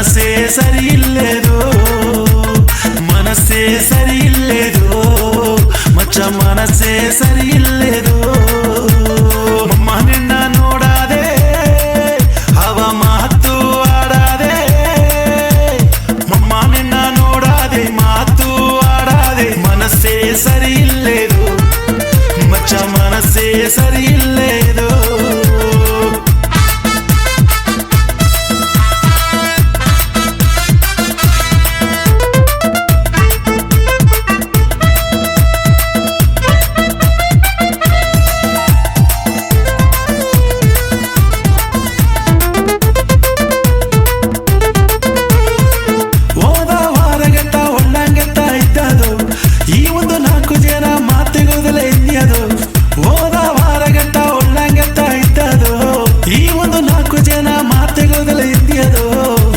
మనసే సరియిల్లేదు మనసే సరియిల్లేదు మచ్చ మనసే సరియిల్లేదు ಮಮ್ಮ ನಿನ್ನ ನೋಡಾದೆ ಅವ ಮಾತು ಆಡಾದೆ ಮಮ್ಮ ನಿನ್ನ ನೋಡಾದೆ ಮಾತು ಆಡಾದೆ ಮನಸ್ಸೇ ಸರಿಯಿಲ್లేదు ಮಚ್ಚ ಮನಸ್ಸೇ ಸರಿಯಿಲ್లేదు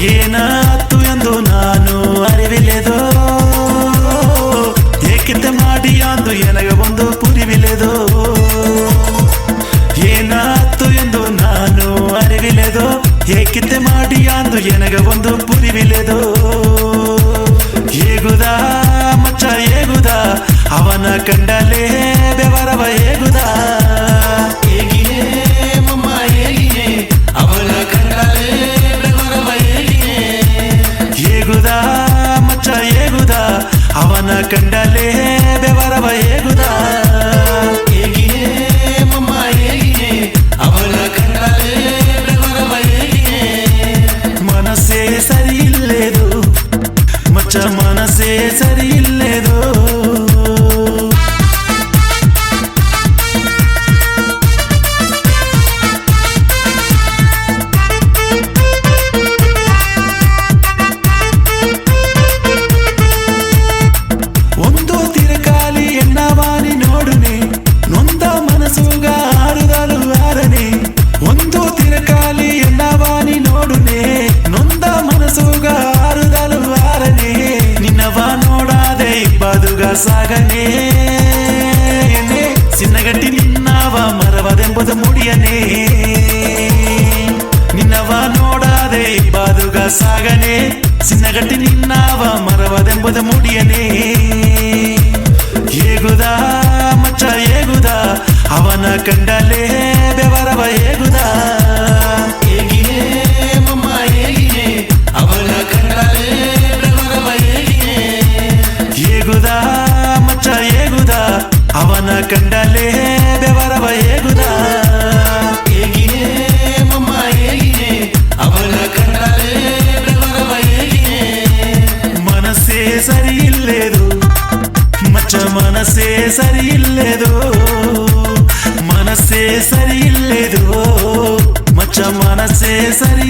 ಏನಾತು ಎಂದು ನಾನು ಅರಿವಿಲೆದೋ ಏಕಿತೆ ಮಾಡಿ ಅಂದು ಎನಗ ಒಂದು ಪುರಿವಿಲೆದೋ ಏನಾತು ಎಂದು ನಾನು ಅರಿವಿಲೆದೋ ಏಕಿತೆ ಮಾಡಿ ಅಂದು ಎನಗ ಒಂದು ಪುರಿವಿಲೆದೋ ಏಗುದಾ ಮಚ್ಚ ಏಗುದಾ ಅವನ ಕಂಡಲೇ ಬೆವರವ ಏಗುದಾ ಏಗಿನೇ ಮಮ್ಮ ಏಗಿನೇ ಅವನ ಕಂಡಲೇ ಏಗುದಾ ಮಚ್ಚ ಏಗುದಾ ಅವನ ಕಂಡಲೇ ಬೆವರವ ಏಗುದಾ ಏಗಿನೇ ಮಮ್ಮ ಏಗಿನೇ ಅವನ ಕಂಡಲೇ ಬೆವರವ ಏಗಿನೇ ಮನಸ್ಸೇ ಸರಿಯಿಲ್లేదు ಮಚ್ಚ ಮನಸ್ಸೇ ಸರಿಯಿಲ್లేదు ಒಂದು ತಿರಕಾಲಿ ಎನ್ನವಾನಿ ನೋಡುನೆ ನೊಂದ ಮನಸ್ಸುಗ ಆರುದಲು ಆರನೆ ನಿನ್ನವ ನೋಡಾದೆ ಇಬ್ಬದುಗ ಸಾಗನೆ ಸಿನ್ನಗಟ್ಟಿ ನಿನ್ನವ ಮರವದೆಂಬುದು ಮುಡಿಯನೆ ನಿನ್ನವ ನೋಡಾದೆ ಇಬ್ಬದುಗ ಸಾಗನೆ ಸಿನ್ನಗಟ್ಟಿ ನಿನ್ನವ ಮರವದೆಂಬುದು ಮುಡಿಯನೆ ಏಗುದಾ ಮಚ್ಚ ಏಗುದಾ ಅವನ ಕಂಡಲೇ ಬೆವರವ ಏಗುದಾ ಏಗಿನೇ ಮಮ್ಮ ಏಗಿನೇ ಅವನ ಕಂಡಲೇ ಬೆವರವ ಏಗಿನೇ ಏಗುದಾ ಮಚ್ಚ ಏಗುದಾ ಅವನ ಕಂಡಲೇ ಬೆವರವ ಏಗುದಾ ಏಗಿನೇ ಮಮ್ಮ ಏಗಿನೇ ಅವನ ಕಂಡಲೇ ಬೆವರವ ಏಗಿನೇ ಮನಸ್ಸೇ ಸರಿಯಿಲ್లేదు ಮಚ್ಚ ಮನಸ್ಸೇ ಸರಿಯಿಲ್లేదు మనసే సరియిల్లేదు మచ్చ మనసే సరి